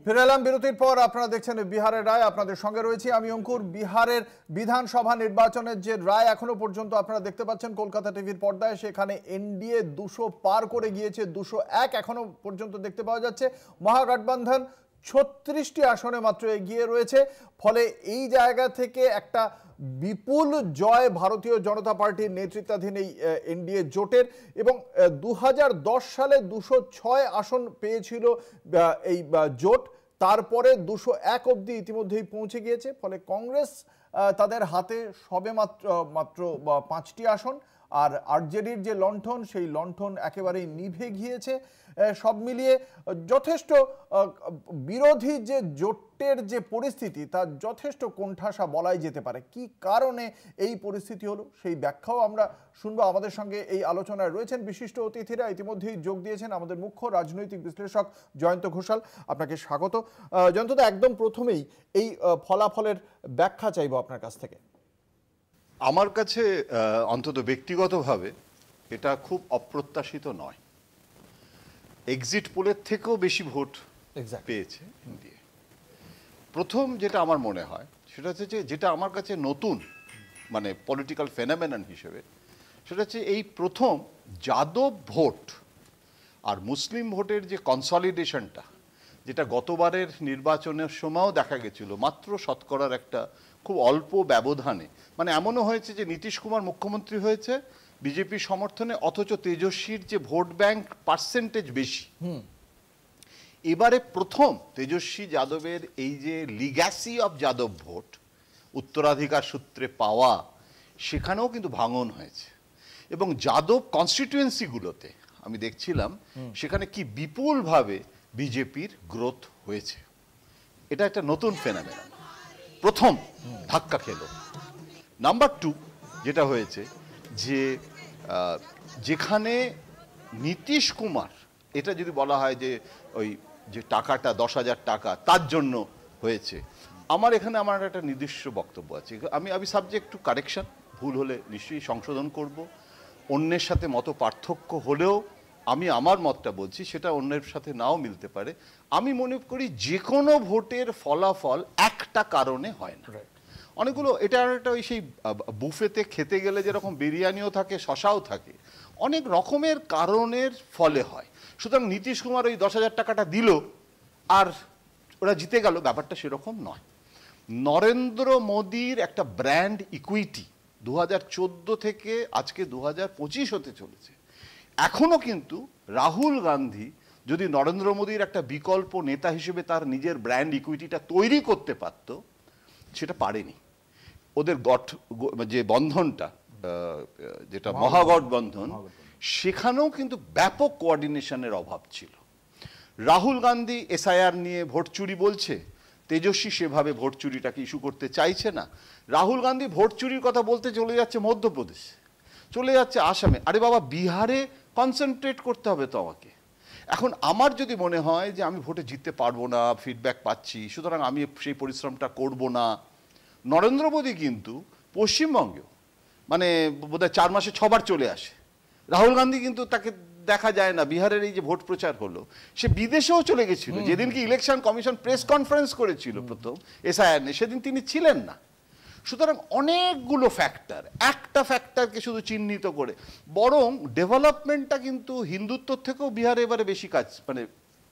ফিরে এলাম বিরতির পর। আপনারা দেখছেন বিহারের রায়, আপনাদের সঙ্গে রয়েছি আমি অঙ্কুর। বিহারের বিধানসভা নির্বাচনের যে রায় এখনো পর্যন্ত আপনারা দেখতে পাচ্ছেন কলকাতা টিভির পর্দায়, সেখানে এনডিএ 200 পার করে গিয়েছে, 201 এখনো পর্যন্ত দেখতে পাওয়া যাচ্ছে। মহাগঠবন্ধন 36টি আসনে মাত্র এগিয়ে রয়েছে। ফলে এই জায়গা থেকে একটা বিপুল জয় ভারতীয় জনতা পার্টির নেতৃত্বাধীন এই এনডিএ জোটের। এবং 2010 সালে 206 আসন পেয়েছিল এই জোট, তারপরে 201 অবধি ইতিমধ্যেই পৌঁছে গিয়েছে। ফলে কংগ্রেস তাদের হাতে সবে মাত্র 5টি আসন, আর আরজেডির যে লণ্ঠন, সেই লণ্ঠন একেবারেই নিভে গিয়েছে। সব মিলিয়ে যথেষ্ট বিরোধী যে জোটের যে পরিস্থিতি, তার যথেষ্ট কোণঠাসা বলাই যেতে পারে। কি কারণে এই পরিস্থিতি হলো সেই ব্যাখ্যাও আমরা শুনবো। আমাদের সঙ্গে এই আলোচনায় রয়েছেন বিশিষ্ট অতিথিরা, ইতিমধ্যেই যোগ দিয়েছেন আমাদের মুখ্য রাজনৈতিক বিশ্লেষক জয়ন্ত ঘোষাল। আপনাকে স্বাগত। জয়ন্তদা, একদম প্রথমেই এই ফলাফলের ব্যাখ্যা চাইবো আপনার কাছ থেকে। আমার কাছে অন্তত ব্যক্তিগতভাবে এটা খুব অপ্রত্যাশিত নয়। এক্সিট পোলের থেকেও বেশি ভোট পেয়েছে ইন্ডিয়া। প্রথম যেটা আমার মনে হয় সেটা হচ্ছে যে, যেটা আমার কাছে নতুন মানে পলিটিক্যাল ফেনোমেনন হিসেবে, সেটা হচ্ছে এই প্রথম যাদব ভোট আর মুসলিম ভোটের যে কনসলিডেশনটা, যেটা গতবারের নির্বাচনের সময়ও দেখা গেছিল মাত্র শতকরার একটা খুব অল্প ব্যবধানে। মানে এমনও হয়েছে যে নীতিশ কুমার মুখ্যমন্ত্রী হয়েছে বিজেপির সমর্থনে, অথচ তেজস্বীর যে ভোট ব্যাংক পার্সেন্টেজ বেশি। এবারে প্রথম তেজস্বী যাদবের এই যে লিগ্যাসি অফ যাদব ভোট, উত্তরাধিকার সূত্রে পাওয়া, সেখানেও কিন্তু ভাঙন হয়েছে। এবং যাদব কনস্টিটিউয়েন্সিগুলোতে আমি দেখছিলাম সেখানে কি বিপুলভাবে বিজেপির গ্রোথ হয়েছে। এটা একটা নতুন ফেনোমেনন, প্রথম ধাক্কা খেল। নাম্বার 2 যেটা হয়েছে যে, যেখানে নীতিশ কুমার, এটা যদি বলা হয় যে ওই যে টাকাটা 10,000 টাকা তার জন্য হয়েছে, আমার একটা নির্দিষ্ট বক্তব্য আছে। আমি সাবজেক্ট টু কারেকশন, ভুল হলে নিশ্চয়ই সংশোধন করব। অন্যের সাথে মত পার্থক্য হলেও আমি আমার মতটা বলছি, সেটা অন্যের সাথে নাও মিলতে পারে। আমি মনে করি যে কোনো ভোটের ফলাফল একটা কারণে হয় না, অনেকগুলো। এটা একটা ওই সেই বুফেতে খেতে গেলে যেরকম বিরিয়ানিও থাকে, শশাও থাকে, অনেক রকমের কারণের ফলে হয়। সুতরাং নীতিশ কুমার ওই 10,000 টাকাটা দিল আর ওরা জিতে গেল, ব্যাপারটা সেরকম নয়। নরেন্দ্র মোদীর একটা ব্র্যান্ড ইকুইটি 2014 থেকে আজকে 2025 হতে চলেছে। এখনো কিন্তু রাহুল গান্ধী যদি নরেন্দ্র মোদীর একটা বিকল্প নেতা হিসেবে তার নিজের ব্র্যান্ড ইকুইটিটা তৈরি করতে পারত, সেটা পারেনি। ওদের যে বন্ধনটা, যেটা মহাগঠবন্ধন, সেখানেও কিন্তু ব্যাপক কোঅর্ডিনেশনের অভাব ছিল। রাহুল গান্ধী এসআইআর নিয়ে ভোট চুরি বলছে, তেজস্বী সেভাবে ভোট চুরিটাকে ইস্যু করতে চাইছে না। রাহুল গান্ধী ভোট চুরির কথা বলতে চলে যাচ্ছে মধ্যপ্রদেশে, চলে যাচ্ছে আসামে। আরে বাবা, বিহারে কনসেন্ট্রেট করতে হবে তো আমাকে। এখন আমার যদি মনে হয় যে আমি ভোটে জিততে পারবো না, ফিডব্যাক পাচ্ছি, সুতরাং আমি সেই পরিশ্রমটা করব না। নরেন্দ্র মোদী কিন্তু পশ্চিমবঙ্গেও মানে বোধহয় 4 মাসে 6 বার চলে আসে। রাহুল গান্ধী কিন্তু তাকে দেখা যায় না। বিহারের এই যে ভোট প্রচার হলো, সে বিদেশেও চলে গেছিল। যেদিনকে ইলেকশন কমিশন প্রেস কনফারেন্স করেছিল প্রথম এসআইআর নিয়ে, সেদিন তিনি ছিলেন না। সুতরাং অনেকগুলো ফ্যাক্টর, একটা ফ্যাক্টরকে শুধু চিহ্নিত করে, বরং ডেভেলপমেন্টটা কিন্তু হিন্দুত্বর থেকেও বিহারে এবারে বেশি কাজ, মানে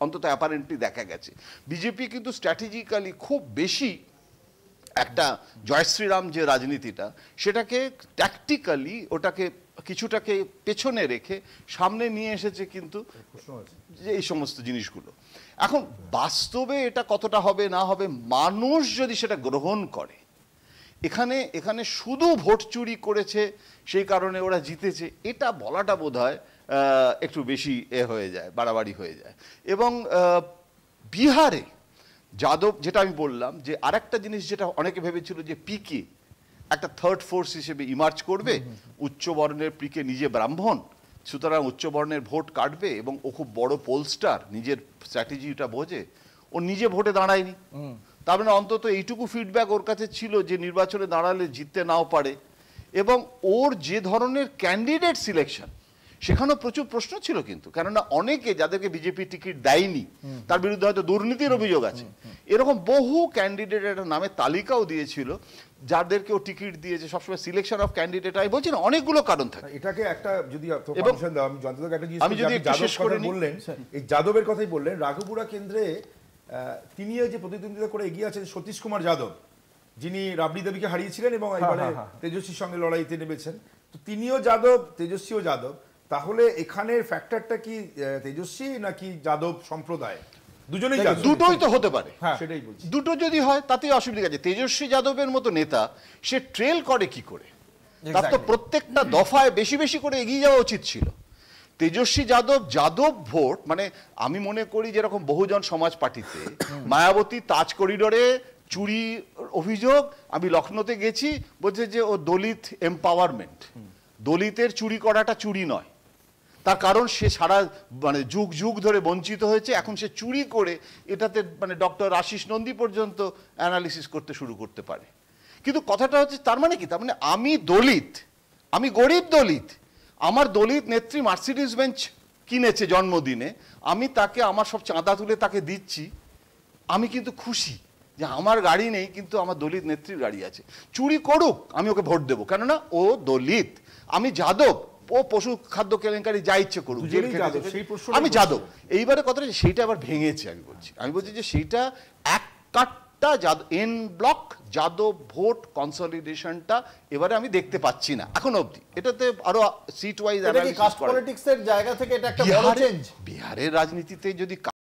অন্তত অ্যাপারেন্টলি দেখা গেছে। বিজেপি কিন্তু স্ট্র্যাটেজিক্যালি খুব বেশি একটা জয় শ্রীরাম যে রাজনীতিটা, সেটাকে ট্যাকটিক্যালি ওটাকে কিছুটাকে পেছনে রেখে সামনে নিয়ে এসেছে কিন্তু যে এই সমস্ত জিনিসগুলো। এখন বাস্তবে এটা কতটা হবে না হবে, মানুষ যদি সেটা গ্রহণ করে, এখানে শুধু ভোট চুরি করেছে সেই কারণে ওরা জিতেছে, এটা বলাটা বোধহয় একটু বেশি হয়ে যায়, বাড়াবাড়ি হয়ে যায়। এবং বিহারে যাদব, যেটা আমি বললাম যে আরেকটা জিনিস যেটা অনেকে ভেবেছিল যে পিকে একটা থার্ড ফোর্স হিসেবে ইমার্জ করবে, উচ্চবর্ণের পিকে নিজে ব্রাহ্মণ, সুতরাং উচ্চবর্ণের ভোট কাটবে, এবং ও খুব বড় পোলস্টার, নিজের স্ট্র্যাটেজিটা বোঝে, ও নিজে ভোটে দাঁড়ায়নি। তার মানে অন্তত এইটুকু ফিডব্যাক ওর কাছে ছিল যে নির্বাচনে দাঁড়ালে জিততে নাও পারে। এবং ওর যে ধরনের ক্যান্ডিডেট সিলেকশন, সেখানেও প্রচুর প্রশ্ন ছিল কিন্তু, কেননা অনেকে যাদেরকে বিজেপি টিকিট দেয়নি তার বিরুদ্ধে হয়তো দুর্নীতির অভিযোগ আছে, এরকম বহু ক্যান্ডিডেটের নামে তালিকাও দিয়েছিল যাদেরকেও টিকিট দিয়েছে। সবসময় সিলেকশন অফ ক্যান্ডিডেট আমি বলছি না, অনেকগুলো কারণ থাকে। এটাকে একটা যদি আমি যদি একটু শেষ করে নিই, বললেন এই যাদবের কথাই বললেন, রাঘুপুরা কেন্দ্রে তিনিও যে প্রতিদ্বন্দ্বিতা করে এগিয়ে আছেন সতীশ কুমার যাদব, যিনি রাবড়ি দেবীকে হারিয়েছিলেন এবং এবারে তেজস্বীর সঙ্গে লড়াইতে নেমেছেন, তো তিনিও যাদব, তেজস্বীও যাদব। তাহলে এখানের ফ্যাক্টরটা কি তেজস্বী নাকি যাদব সম্প্রদায়? দুজনেই যাদব, দুটোই তো হতে পারে। সেটাই বলছি, দুটো যদি হয় তাতেই অসুবিধা আছে। তেজস্বী যাদবের মতো নেতা সে ট্রেল করে কি করে? তার তো প্রত্যেকটা দফায় বেশি বেশি করে এগিয়ে যাওয়া উচিত ছিল। তেজস্বী যাদব, যাদব ভোট, মানে আমি মনে করি যেরকম বহুজন সমাজ পার্টিতে মায়াবতী তাজ করিডোরে চুরি অভিযোগ, আমি লখনৌতে গেছি, বলছে যে ও দলিত এম্পাওয়ারমেন্ট, দলিতের চুরি করাটা চুরি নয়, তার কারণ সে সারা মানে যুগ যুগ ধরে বঞ্চিত হয়েছে, এখন সে চুরি করে এটাতে মানে ডক্টর আশিস নন্দী পর্যন্ত অ্যানালিসিস করতে শুরু করতে পারে। কিন্তু কথাটা হচ্ছে তার মানে কি, তার মানে আমি দলিত, আমি গরিব দলিত, আমার দলিত নেত্রী মার্সিডিজ বেঞ্চ কিনেছে জন্মদিনে, আমি তাকে আমার সব চাঁদা তুলে তাকে দিচ্ছি, আমি কিন্তু খুশি যে আমার গাড়ি নেই কিন্তু আমার দলিত নেত্রীর গাড়ি আছে। চুরি করুক, আমি ওকে ভোট দেবো, কেননা ও দলিত। আমি যাদব, ও পশু খাদ্য কেলেঙ্কারি যা ইচ্ছে করুক, আমি যাদব। এইবারে কথাটা সেইটা আবার ভেঙেছে। আমি বলছি যে সেইটা এক কাটটা এন ব্লক যাদব ভোট কনসলিডেশনটা এবারে আমি দেখতে পাচ্ছি না এখন অবধি। এটাতে আরো সিট ওয়াইজ পলিটিক্সের জায়গা থেকে এটা একটা বড় চেঞ্জ। বিহারের রাজনীতিতে যদি